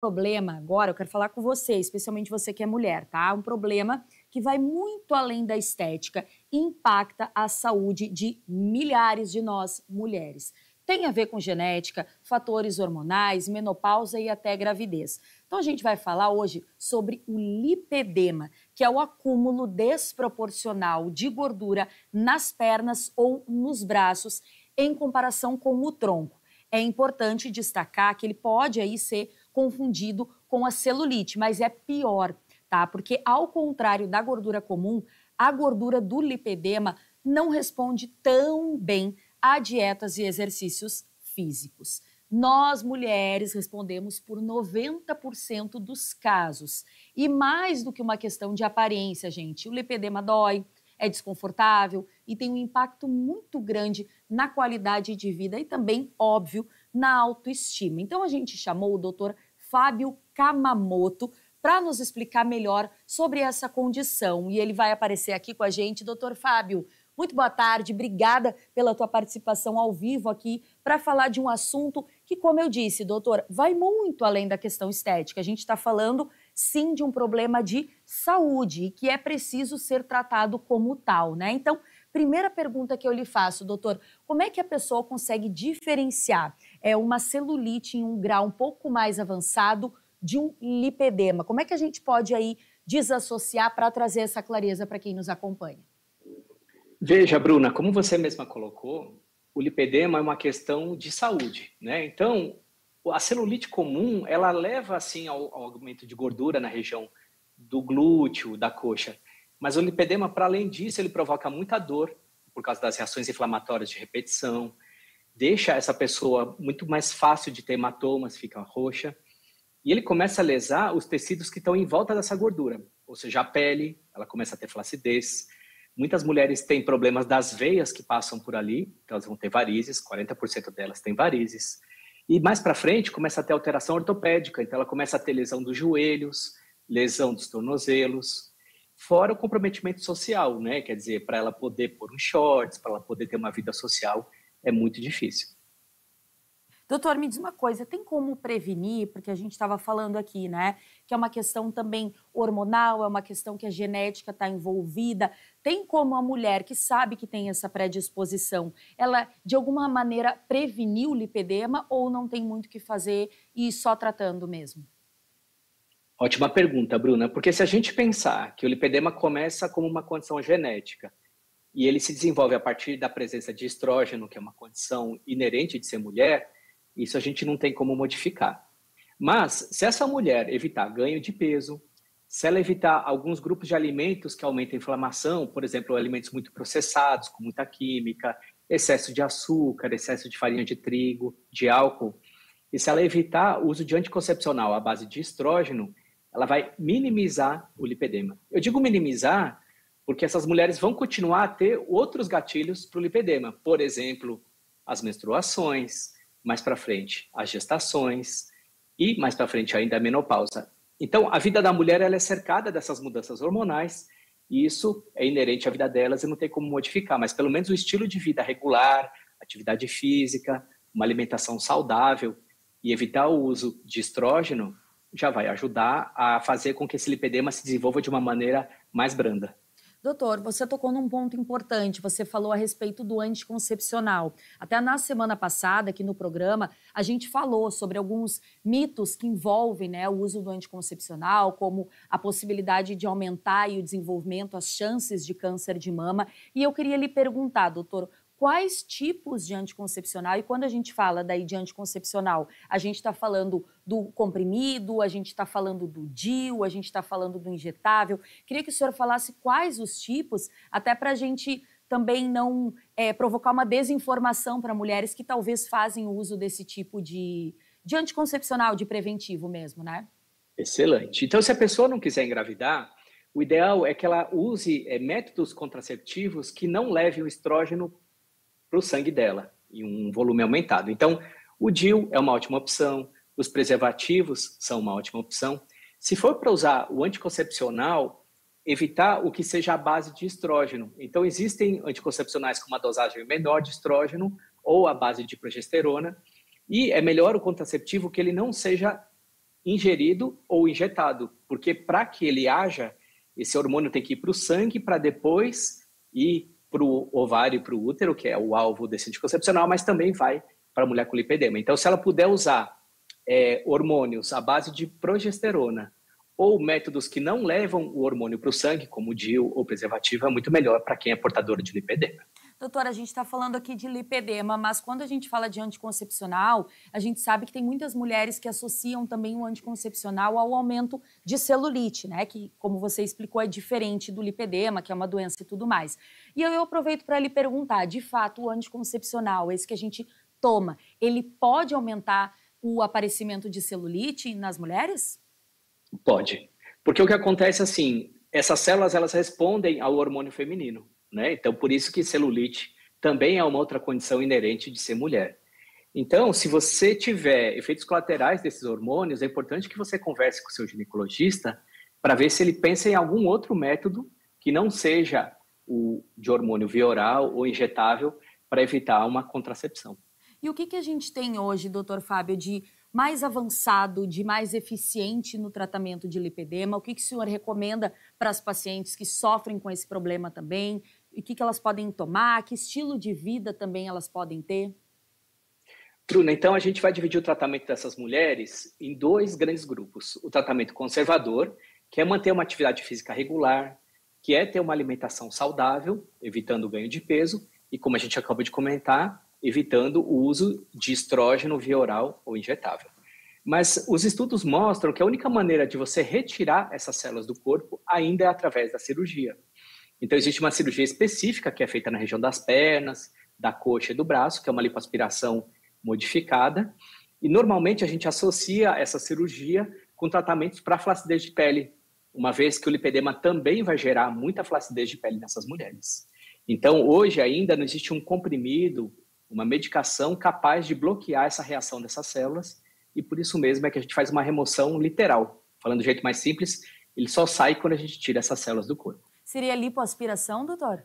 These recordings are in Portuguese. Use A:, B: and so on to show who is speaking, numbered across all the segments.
A: Problema agora, eu quero falar com você, especialmente você que é mulher, tá? Um problema que vai muito além da estética e impacta a saúde de milhares de nós mulheres. Tem a ver com genética, fatores hormonais, menopausa e até gravidez. Então a gente vai falar hoje sobre o lipedema, que é o acúmulo desproporcional de gordura nas pernas ou nos braços em comparação com o tronco. É importante destacar que ele pode aí ser confundido com a celulite, mas é pior, tá? Porque ao contrário da gordura comum, a gordura do lipedema não responde tão bem a dietas e exercícios físicos. Nós, mulheres, respondemos por 90% dos casos. E mais do que uma questão de aparência, gente, o lipedema dói, é desconfortável e tem um impacto muito grande na qualidade de vida e também, óbvio, na autoestima. Então a gente chamou o Dr. Fábio Kamamoto para nos explicar melhor sobre essa condição. E ele vai aparecer aqui com a gente. Dr. Fábio, muito boa tarde, obrigada pela tua participação ao vivo aqui para falar de um assunto que, como eu disse, doutor, vai muito além da questão estética. A gente está falando, sim, de um problema de saúde e que é preciso ser tratado como tal, né? Então, primeira pergunta que eu lhe faço, doutor, como é que a pessoa consegue diferenciar uma celulite em um grau um pouco mais avançado de um lipedema? Como é que a gente pode aí desassociar para trazer essa clareza para quem nos acompanha?
B: Veja, Bruna, como você mesma colocou, o lipedema é uma questão de saúde, né? Então, a celulite comum, ela leva, assim, ao aumento de gordura na região do glúteo, da coxa. Mas o lipedema, para além disso, ele provoca muita dor por causa das reações inflamatórias de repetição, deixa essa pessoa muito mais fácil de ter hematomas, fica roxa, e ele começa a lesar os tecidos que estão em volta dessa gordura, ou seja, a pele, ela começa a ter flacidez. Muitas mulheres têm problemas das veias que passam por ali, então elas vão ter varizes, 40% delas têm varizes. E mais para frente começa a ter alteração ortopédica, então ela começa a ter lesão dos joelhos, lesão dos tornozelos, fora o comprometimento social, né? Quer dizer, para ela poder pôr um shorts, para ela poder ter uma vida social, é muito difícil.
A: Doutor, me diz uma coisa, tem como prevenir, porque a gente estava falando aqui, né, que é uma questão também hormonal, é uma questão que a genética está envolvida, tem como a mulher que sabe que tem essa predisposição, ela de alguma maneira prevenir o lipedema ou não tem muito o que fazer e ir só tratando mesmo?
B: Ótima pergunta, Bruna, porque se a gente pensar que o lipedema começa como uma condição genética e ele se desenvolve a partir da presença de estrógeno, que é uma condição inerente de ser mulher, isso a gente não tem como modificar. Mas, se essa mulher evitar ganho de peso, se ela evitar alguns grupos de alimentos que aumentam a inflamação, por exemplo, alimentos muito processados, com muita química, excesso de açúcar, excesso de farinha de trigo, de álcool, e se ela evitar o uso de anticoncepcional à base de estrógeno, ela vai minimizar o lipedema. Eu digo minimizar porque essas mulheres vão continuar a ter outros gatilhos para o lipedema, por exemplo, as menstruações, mais para frente as gestações e mais para frente ainda a menopausa. Então, a vida da mulher ela é cercada dessas mudanças hormonais e isso é inerente à vida delas e não tem como modificar, mas pelo menos o estilo de vida regular, atividade física, uma alimentação saudável e evitar o uso de estrógeno já vai ajudar a fazer com que esse lipedema se desenvolva de uma maneira mais branda.
A: Doutor, você tocou num ponto importante, você falou a respeito do anticoncepcional. Até na semana passada, aqui no programa, a gente falou sobre alguns mitos que envolvem, né, o uso do anticoncepcional, como a possibilidade de aumentar o desenvolvimento, as chances de câncer de mama. E eu queria lhe perguntar, doutor, quais tipos de anticoncepcional, e quando a gente fala daí de anticoncepcional, a gente está falando do comprimido, a gente está falando do DIU, a gente está falando do injetável. Queria que o senhor falasse quais os tipos, até para a gente também não provocar uma desinformação para mulheres que talvez fazem uso desse tipo de anticoncepcional, de preventivo mesmo, né?
B: Excelente. Então, se a pessoa não quiser engravidar, o ideal é que ela use métodos contraceptivos que não levem o estrógeno para o sangue dela, em um volume aumentado. Então, o DIU é uma ótima opção, os preservativos são uma ótima opção. Se for para usar o anticoncepcional, evitar o que seja a base de estrógeno. Então, existem anticoncepcionais com uma dosagem menor de estrógeno ou a base de progesterona, e é melhor o contraceptivo que ele não seja ingerido ou injetado, porque para que ele haja, esse hormônio tem que ir para o sangue para depois ir para o ovário e para o útero, que é o alvo desse anticoncepcional, mas também vai para a mulher com lipedema. Então, se ela puder usar hormônios à base de progesterona ou métodos que não levam o hormônio para o sangue, como o DIU ou preservativo, é muito melhor para quem é portador de lipedema.
A: Doutora, a gente está falando aqui de lipedema, mas quando a gente fala de anticoncepcional, a gente sabe que tem muitas mulheres que associam também o anticoncepcional ao aumento de celulite, né? Que, como você explicou, é diferente do lipedema, que é uma doença e tudo mais. E eu aproveito para lhe perguntar, de fato, o anticoncepcional, esse que a gente toma, ele pode aumentar o aparecimento de celulite nas mulheres?
B: Pode. Porque o que acontece assim, essas células elas respondem ao hormônio feminino, né? Então, por isso que celulite também é uma outra condição inerente de ser mulher. Então, se você tiver efeitos colaterais desses hormônios, é importante que você converse com o seu ginecologista para ver se ele pensa em algum outro método que não seja o de hormônio via oral ou injetável para evitar uma contracepção.
A: E o que a gente tem hoje, doutor Fábio, de mais avançado, de mais eficiente no tratamento de lipedema? O que o senhor recomenda para as pacientes que sofrem com esse problema também? E o que elas podem tomar? Que estilo de vida também elas podem ter?
B: Bruna, então a gente vai dividir o tratamento dessas mulheres em dois grandes grupos. O tratamento conservador, que é manter uma atividade física regular, que é ter uma alimentação saudável, evitando o ganho de peso, e como a gente acabou de comentar, evitando o uso de estrógeno via oral ou injetável. Mas os estudos mostram que a única maneira de você retirar essas células do corpo ainda é através da cirurgia. Então, existe uma cirurgia específica que é feita na região das pernas, da coxa e do braço, que é uma lipoaspiração modificada. E, normalmente, a gente associa essa cirurgia com tratamentos para flacidez de pele, uma vez que o lipedema também vai gerar muita flacidez de pele nessas mulheres. Então, hoje ainda não existe um comprimido, uma medicação capaz de bloquear essa reação dessas células, e por isso mesmo é que a gente faz uma remoção literal. Falando do jeito mais simples, ele só sai quando a gente tira essas células do corpo.
A: Seria lipoaspiração, doutor?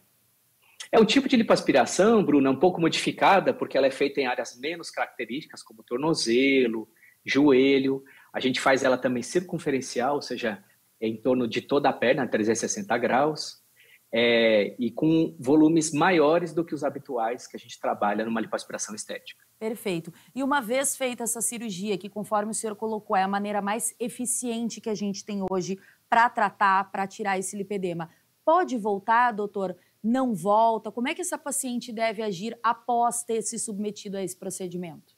B: É um tipo de lipoaspiração, Bruna, um pouco modificada, porque ela é feita em áreas menos características, como tornozelo, joelho. A gente faz ela também circunferencial, ou seja, em torno de toda a perna, 360 graus. E com volumes maiores do que os habituais que a gente trabalha numa lipoaspiração estética.
A: Perfeito. E uma vez feita essa cirurgia, que conforme o senhor colocou, é a maneira mais eficiente que a gente tem hoje para tratar, para tirar esse lipedema, pode voltar, doutor? Não volta? Como é que essa paciente deve agir após ter se submetido a esse procedimento?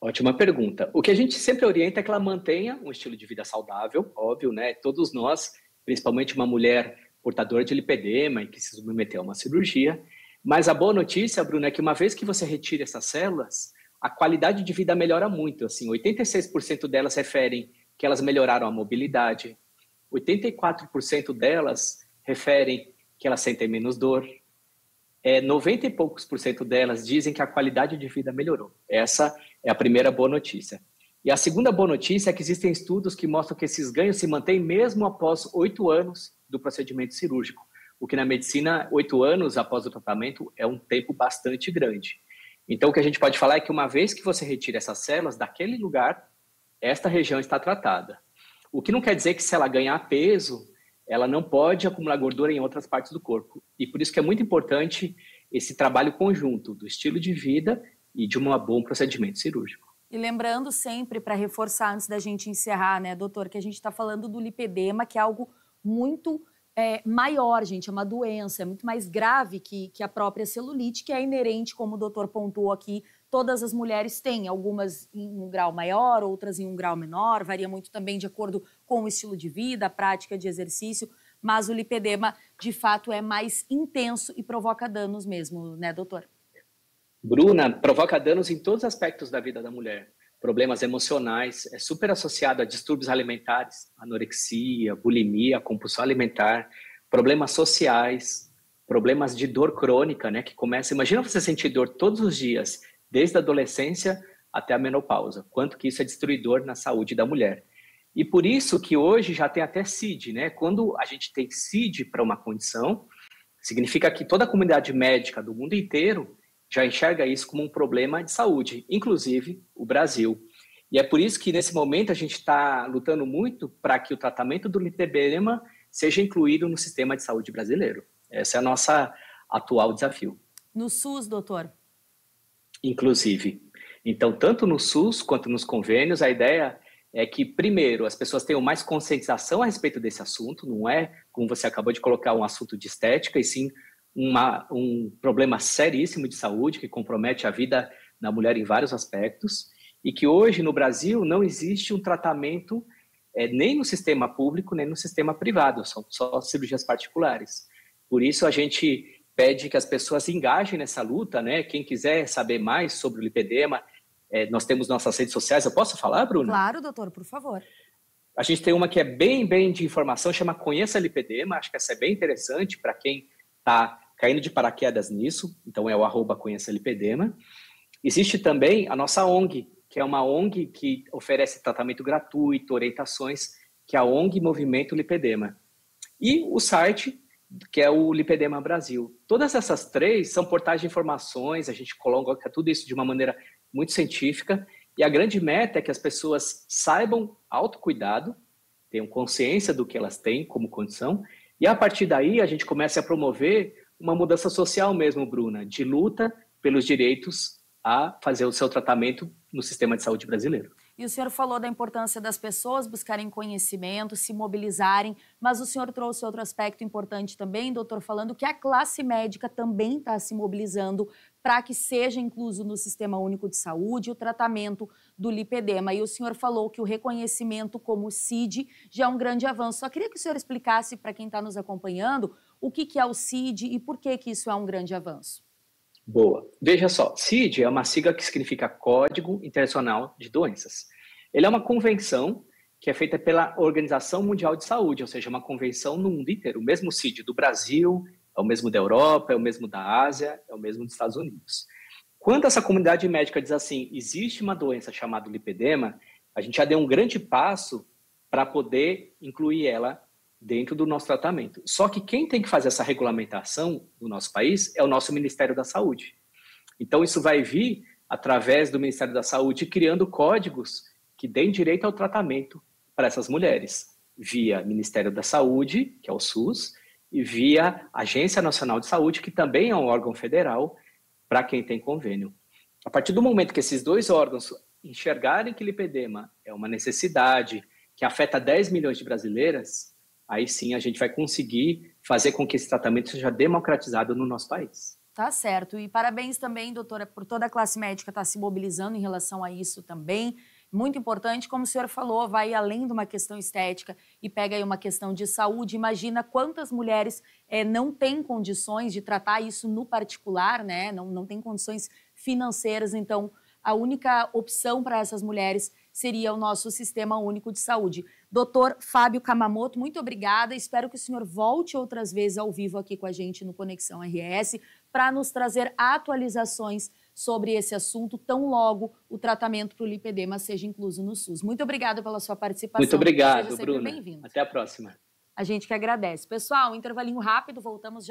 B: Ótima pergunta. O que a gente sempre orienta é que ela mantenha um estilo de vida saudável, óbvio, né? Todos nós, principalmente uma mulher portadora de lipedema e que se submeteu a uma cirurgia. Mas a boa notícia, Bruna, é que uma vez que você retira essas células, a qualidade de vida melhora muito. Assim, 86% delas referem que elas melhoraram a mobilidade, 84% delas referem que elas sentem menos dor, 90 e poucos por cento delas dizem que a qualidade de vida melhorou. Essa é a primeira boa notícia. E a segunda boa notícia é que existem estudos que mostram que esses ganhos se mantêm mesmo após 8 anos do procedimento cirúrgico, o que na medicina, 8 anos após o tratamento é um tempo bastante grande. Então, o que a gente pode falar é que uma vez que você retira essas células daquele lugar, esta região está tratada. O que não quer dizer que se ela ganhar peso, ela não pode acumular gordura em outras partes do corpo. E por isso que é muito importante esse trabalho conjunto do estilo de vida e de um bom procedimento cirúrgico.
A: E lembrando sempre, para reforçar antes da gente encerrar, né, doutor, que a gente está falando do lipedema, que é algo muito maior, gente, é uma doença, é muito mais grave que a própria celulite, que é inerente, como o doutor pontuou aqui, todas as mulheres têm, algumas em um grau maior, outras em um grau menor, varia muito também de acordo com o estilo de vida, a prática de exercício, mas o lipedema, de fato, é mais intenso e provoca danos mesmo, né, doutor?
B: Bruna, provoca danos em todos os aspectos da vida da mulher. Problemas emocionais, é super associado a distúrbios alimentares, anorexia, bulimia, compulsão alimentar, problemas sociais, problemas de dor crônica, né, que começa, imagina você sentir dor todos os dias, desde a adolescência até a menopausa, quanto que isso é destruidor na saúde da mulher. E por isso que hoje já tem até CID, né? Quando a gente tem CID para uma condição, significa que toda a comunidade médica do mundo inteiro já enxerga isso como um problema de saúde, inclusive o Brasil. E é por isso que, nesse momento, a gente está lutando muito para que o tratamento do lipedema seja incluído no sistema de saúde brasileiro. Esse é o nosso atual desafio.
A: No SUS, doutor?
B: Inclusive. Então, tanto no SUS quanto nos convênios, a ideia é que, primeiro, as pessoas tenham mais conscientização a respeito desse assunto, não é, como você acabou de colocar, um assunto de estética, e sim um problema seríssimo de saúde que compromete a vida da mulher em vários aspectos, e que hoje, no Brasil, não existe um tratamento nem no sistema público, nem no sistema privado, são só cirurgias particulares. Por isso, a gente pede que as pessoas se engajem nessa luta, né? Quem quiser saber mais sobre o lipedema, nós temos nossas redes sociais. Eu posso falar, Bruna?
A: Claro, doutor, por favor.
B: A gente tem uma que é bem de informação, chama Conheça Lipedema. Acho que essa é bem interessante para quem está caindo de paraquedas nisso. Então, é o @Conheça Lipedema. Existe também a nossa ONG, que é uma ONG que oferece tratamento gratuito, orientações, que é a ONG Movimento Lipedema. E o site, que é o Lipedema Brasil. Todas essas três são portais de informações, a gente coloca tudo isso de uma maneira muito científica, e a grande meta é que as pessoas saibam autocuidado, tenham consciência do que elas têm como condição, e a partir daí a gente começa a promover uma mudança social mesmo, Bruna, de luta pelos direitos a fazer o seu tratamento no sistema de saúde brasileiro.
A: E o senhor falou da importância das pessoas buscarem conhecimento, se mobilizarem, mas o senhor trouxe outro aspecto importante também, doutor, falando que a classe médica também está se mobilizando para que seja incluso no Sistema Único de Saúde o tratamento do lipedema. E o senhor falou que o reconhecimento como CID já é um grande avanço. Só queria que o senhor explicasse para quem está nos acompanhando o que é o CID e por que isso é um grande avanço.
B: Boa. Veja só, CID é uma sigla que significa Código Internacional de Doenças. Ele é uma convenção que é feita pela Organização Mundial de Saúde, ou seja, uma convenção no mundo inteiro. O mesmo CID do Brasil, é o mesmo da Europa, é o mesmo da Ásia, é o mesmo dos Estados Unidos. Quando essa comunidade médica diz assim, existe uma doença chamada lipedema, a gente já deu um grande passo para poder incluir ela dentro do nosso tratamento. Só que quem tem que fazer essa regulamentação no nosso país é o nosso Ministério da Saúde. Então, isso vai vir através do Ministério da Saúde, criando códigos que deem direito ao tratamento para essas mulheres, via Ministério da Saúde, que é o SUS, e via Agência Nacional de Saúde, que também é um órgão federal para quem tem convênio. A partir do momento que esses dois órgãos enxergarem que lipedema é uma necessidade que afeta 10 milhões de brasileiras, aí sim a gente vai conseguir fazer com que esse tratamento seja democratizado no nosso país.
A: Tá certo. E parabéns também, doutora, por toda a classe médica estar se mobilizando em relação a isso também. Muito importante, como o senhor falou, vai além de uma questão estética e pega aí uma questão de saúde. Imagina quantas mulheres não têm condições de tratar isso no particular, né? Não têm condições financeiras. Então, a única opção para essas mulheres seria o nosso Sistema Único de Saúde. Doutor Fábio Kamamoto, muito obrigada. Espero que o senhor volte outras vezes ao vivo aqui com a gente no Conexão RS para nos trazer atualizações sobre esse assunto, tão logo o tratamento para o lipedema seja incluso no SUS. Muito obrigada pela sua participação.
B: Muito obrigado,
A: seja sempre
B: Bruna.
A: bem-vindo.
B: Até a próxima.
A: A gente que agradece. Pessoal, um intervalinho rápido, voltamos já.